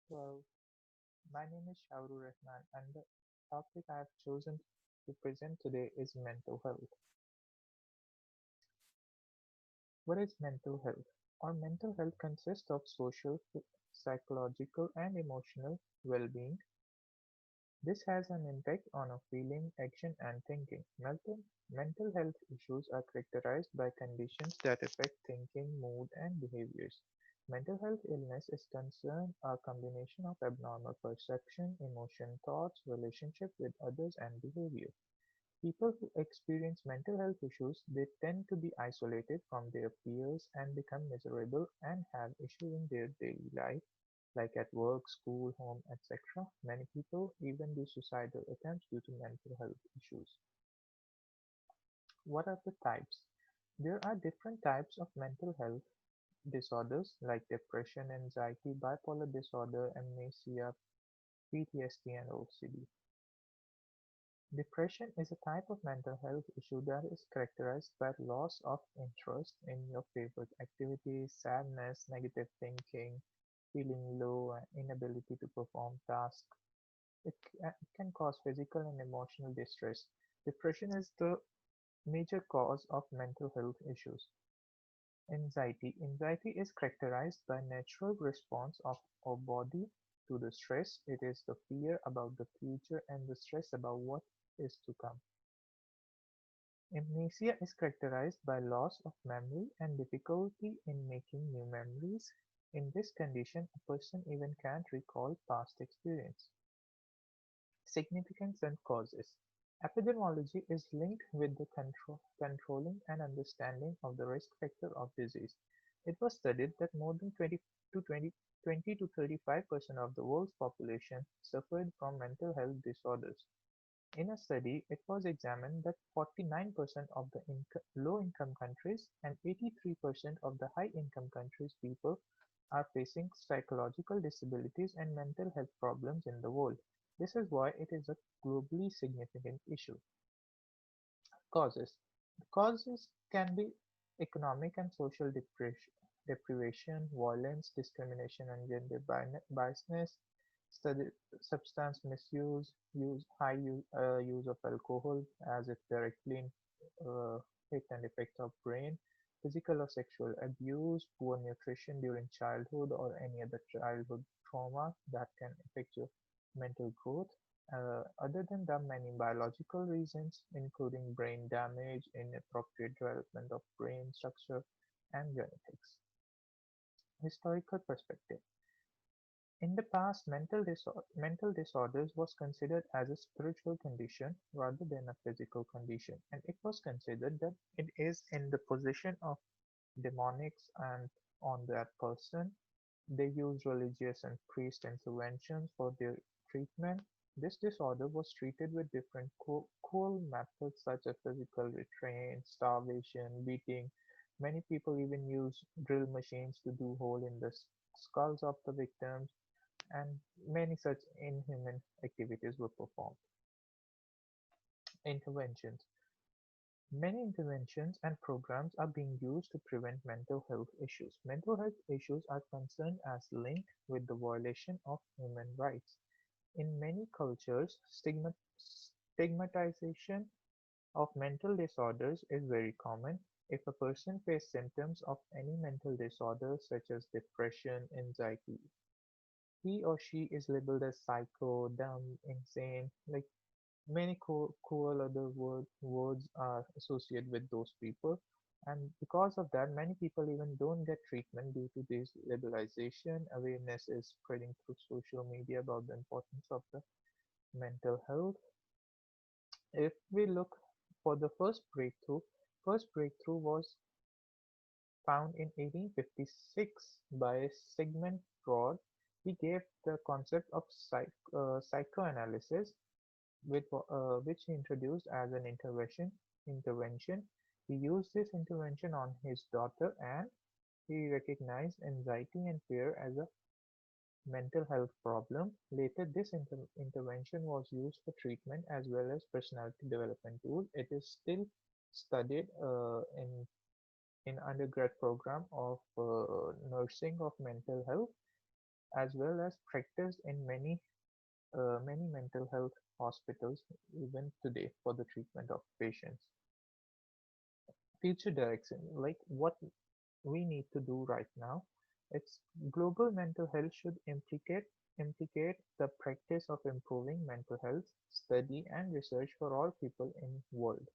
Well, my name is Shaurur Rahman, and the topic I have chosen to present today is mental health. What is mental health? Our mental health consists of social, psychological, and emotional well being. This has an impact on our feeling, action, and thinking. Mental health issues are characterized by conditions that affect thinking, mood, and behaviors. Mental health illness is concerned a combination of abnormal perception, emotion, thoughts, relationship with others, and behavior. People who experience mental health issues they tend to be isolated from their peers and become miserable and have issues in their daily life like at work, school, home, etc. Many people even do suicidal attempts due to mental health issues. What are the types? There are different types of mental health disorders like depression, anxiety, bipolar disorder, amnesia, PTSD, and OCD. Depression is a type of mental health issue that is characterized by loss of interest in your favorite activities, sadness, negative thinking, feeling low, and inability to perform tasks. It can cause physical and emotional distress. Depression is the major cause of mental health issues. Anxiety. Anxiety is characterized by natural response of our body to the stress. It is the fear about the future and the stress about what is to come. Amnesia is characterized by loss of memory and difficulty in making new memories. In this condition, a person even can't recall past experience. Significance and causes. Epidemiology is linked with the controlling and understanding of the risk factor of disease. It was studied that more than 20 to 35% of the world's population suffered from mental health disorders. In a study, it was examined that 49% of the low-income countries and 83% of the high-income countries people are facing psychological disabilities and mental health problems in the world. This is why it is a globally significant issue. Causes. The causes can be economic and social deprivation, violence, discrimination and gender biasness, study, substance misuse, use of alcohol as it directly hit and affect our brain, physical or sexual abuse, poor nutrition during childhood or any other childhood trauma that can affect your mental growth. Other than that, many biological reasons, including brain damage, inappropriate development of brain structure, and genetics. Historical perspective. In the past, mental disorders was considered as a spiritual condition rather than a physical condition, and it was considered that it is in the position of demonics and on that person. They used religious and priest interventions for their treatment. This disorder was treated with different cruel methods such as physical restraint, starvation, beating. Many people even use drill machines to do hole in the skulls of the victims, and many such inhuman activities were performed. Interventions. Many interventions and programs are being used to prevent mental health issues. Mental health issues are concerned as linked with the violation of human rights. In many cultures, stigmatization of mental disorders is very common. If a person faces symptoms of any mental disorder such as depression, anxiety, he or she is labeled as psycho, dumb, insane. Like many cruel other words are associated with those people, and because of that, many people even don't get treatment due to this labelization. Awareness is spreading through social media about the importance of the mental health. If we look for the first breakthrough was found in 1856 by Sigmund Freud. He gave the concept of psychoanalysis which he introduced as an intervention. He used this intervention on his daughter and he recognized anxiety and fear as a mental health problem. Later, this intervention was used for treatment as well as personality development tool. It is still studied in undergrad program of nursing of mental health. as well as practiced in many mental health hospitals even today for the treatment of patients. Future direction, like what we need to do right now, it's global mental health should implicate the practice of improving mental health study and research for all people in world.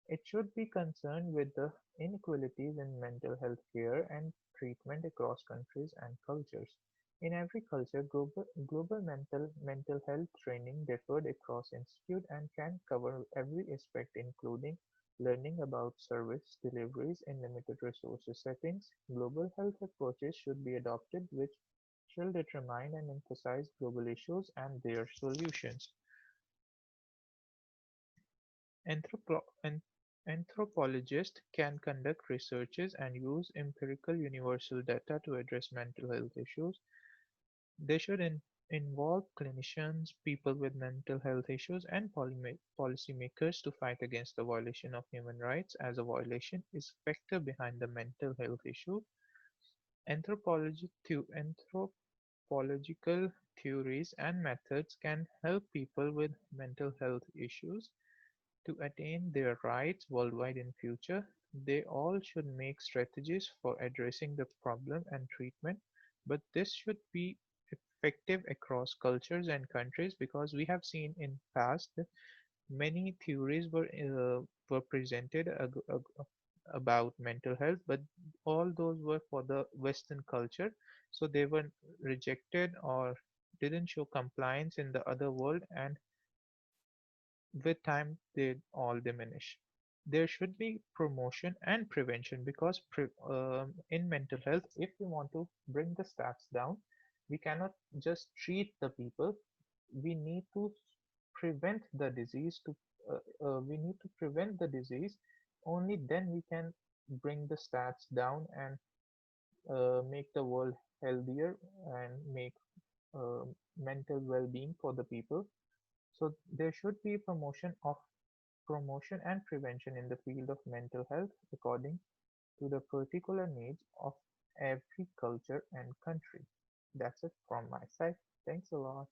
It should be concerned with the inequalities in mental health care and treatment across countries and cultures. In every culture, global mental health training differed across institute and can cover every aspect including learning about service deliveries in limited resources settings. Global health approaches should be adopted which shall determine and emphasize global issues and their solutions. Anthropo- an- Anthropologists can conduct researches and use empirical universal data to address mental health issues. They should involve clinicians, people with mental health issues, and policymakers to fight against the violation of human rights, as a violation is a factor behind the mental health issue. Anthropological theories and methods can help people with mental health issues to attain their rights worldwide in future. They all should make strategies for addressing the problem and treatment, but this should be effective across cultures and countries because we have seen in past that many theories were presented about mental health, but all those were for the Western culture, so they were rejected or didn't show compliance in the other world, and with time they all diminish. There should be promotion and prevention because in mental health, if we want to bring the stats down, we cannot just treat the people. We need to prevent the disease. We need to prevent the disease. Only then we can bring the stats down and make the world healthier and make uh, mental well-being for the people. So there should be promotion and prevention in the field of mental health according to the particular needs of every culture and country. That's it from my side. Thanks a lot.